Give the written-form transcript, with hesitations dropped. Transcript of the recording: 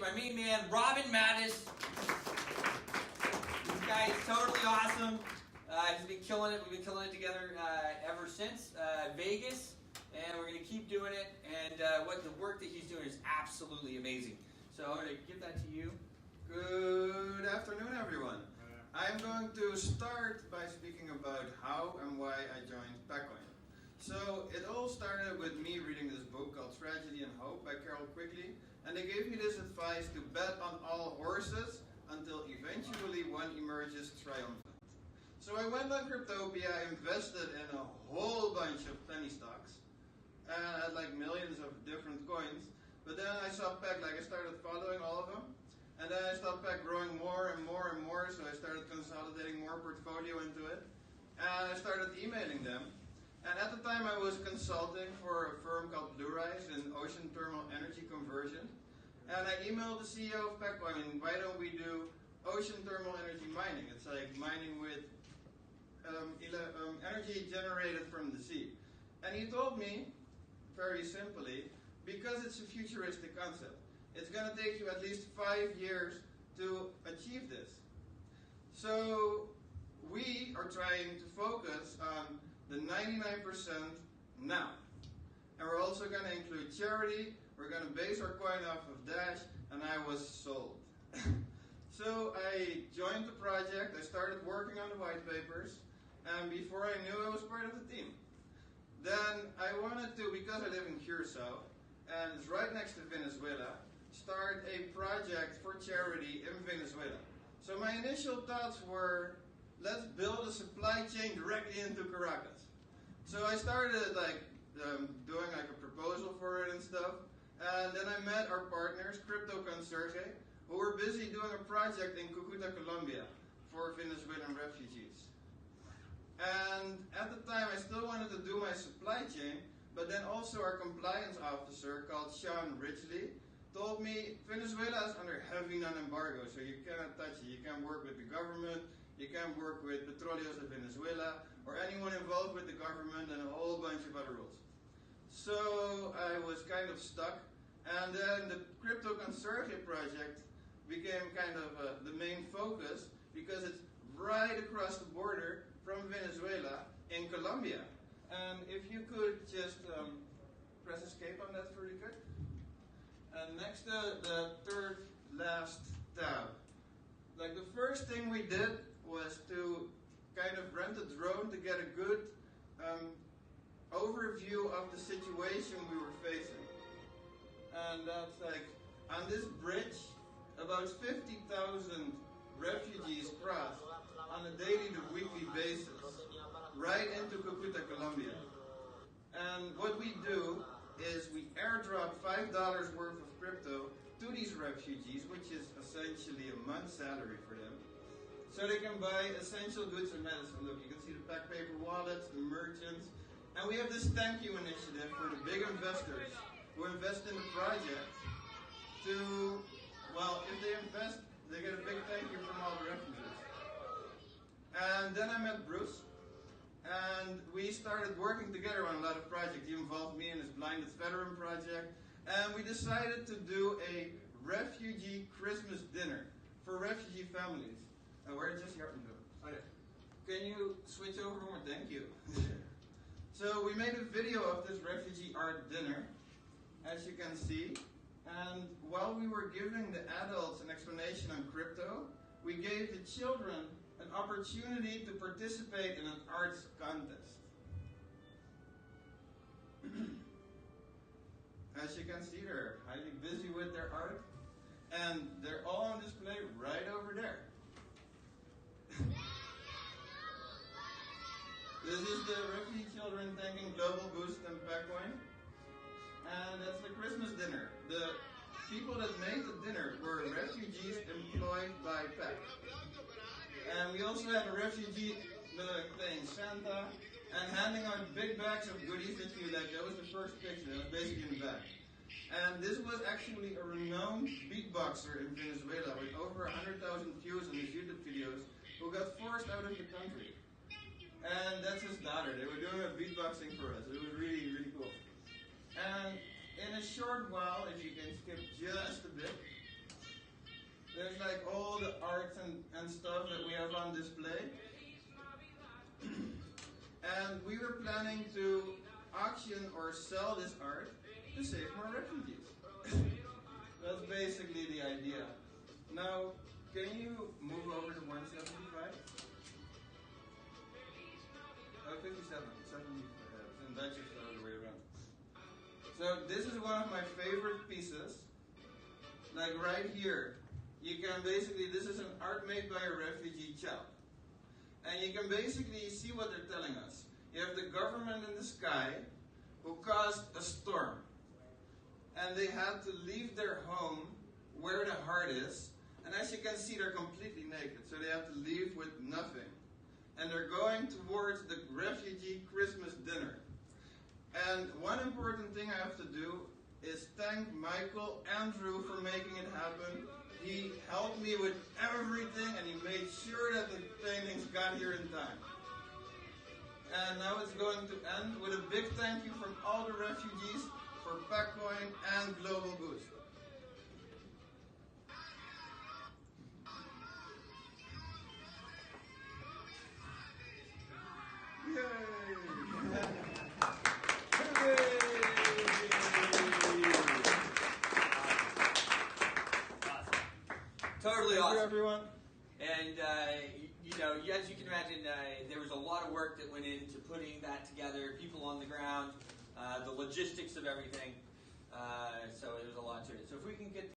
my main man, Robin Mattis. This guy is totally awesome. He's been killing it. We've been killing it together ever since Vegas, and we're going to keep doing it. And what the work that he's doing is absolutely amazing. So I'm going to give that to you. Good afternoon, everyone. I'm going to start by speaking about how and why I joined PAC. So it all started with me reading this book called Tragedy and Hope by Carol Quigley, and they gave me this advice to bet on all horses until eventually one emerges triumphant. So I went on Cryptopia, invested in a whole bunch of penny stocks, and I had like millions of different coins, but then I saw PAC, I started following all of them, and then I saw PAC growing more and more and more, so I started consolidating more portfolio into it, and I started emailing them. And at the time I was consulting for a firm called Blue Rise in ocean thermal energy conversion. And I emailed the CEO of PAC, why don't we do ocean thermal energy mining? It's like mining with energy generated from the sea. And he told me, very simply, because it's a futuristic concept, it's going to take you at least 5 years to achieve this. So we are trying to focus on the 99% now. And we're also going to include charity, we're going to base our coin off of Dash, and I was sold. So I joined the project, I started working on the white papers, and before I knew I was part of the team. Then I wanted to, because I live in Curacao, and it's right next to Venezuela, start a project for charity in Venezuela. So my initial thoughts were, let's build a supply chain directly into Caracas. So I started doing a proposal for it and stuff, and then I met our partners, Crypto Consorge, who were busy doing a project in Cucuta, Colombia, for Venezuelan refugees. And at the time, I still wanted to do my supply chain, but then also our compliance officer, called Sean Ridgely, told me Venezuela is under heavy non-embargo, so you cannot touch it. You can't work with the government, you can't work with Petróleos de Venezuela, or anyone involved with the government, and a whole bunch of other rules. So I was kind of stuck, and then the Crypto Consorge project became kind of the main focus, because it's right across the border from Venezuela in Colombia. And if you could just press escape on that really quick. And next to the third last tab. The first thing we did was to kind of rent a drone to get a good overview of the situation we were facing. And that's on this bridge, about 50,000 refugees cross on a daily to weekly basis, right into Cucuta, Colombia. And what we do is we airdrop $5 worth of crypto to these refugees, which is essentially a month's salary for them, so they can buy essential goods and medicine. Look, you can see the PAC paper wallets, the merchants, and we have this thank you initiative for the big investors who invest in the project to, well, if they invest, they get a big thank you from all the refugees. And then I met Bruce, and we started working together on a lot of projects. He involved me in his Blinded Veteran project, and we decided to do a refugee Christmas dinner for refugee families. Where did Jesse Hartman go? Oh, yeah. Can you switch over more? Thank you. So we made a video of this refugee art dinner, as you can see. And while we were giving the adults an explanation on crypto, we gave the children an opportunity to participate in an arts contest. As you can see, they're highly busy with their art, and they're all on display right over there. This is the refugee children thanking Global Boost and PACcoin. And that's the Christmas dinner. The people that made the dinner were refugees employed by PAC. And we also had a refugee playing Santa and handing out big bags of goodies that you like. That was the first picture, that was basically in the back. And this was actually a renowned beatboxer in Venezuela with over 100,000 views on his YouTube videos who got forced out of the country. And that's his daughter. They were doing a beatboxing for us. It was really, really cool. And in a short while, if you can skip just a bit, all the art and stuff that we have on display. And we were planning to auction or sell this art to save more refugees. That's basically the idea. Now, can you move over to 175? 57. 70. In Dutch it's the other way around. So this is one of my favorite pieces. Like right here, you can basically, this is an art made by a refugee child. And you can basically see what they're telling us. You have the government in the sky who caused a storm. And they had to leave their home where the heart is. And as you can see, they're completely naked. So they have to leave with nothing. And they're going towards the refugee Christmas dinner. And one important thing I have to do is thank Michael Andrew for making it happen. He helped me with everything and he made sure that the paintings got here in time. And now it's going to end with a big thank you from all the refugees for PAC Coin and Global Boost. Totally Thank awesome. you, everyone. And, you know, as you can imagine, there was a lot of work that went into putting that together, people on the ground, the logistics of everything. So there's a lot to it. So if we can get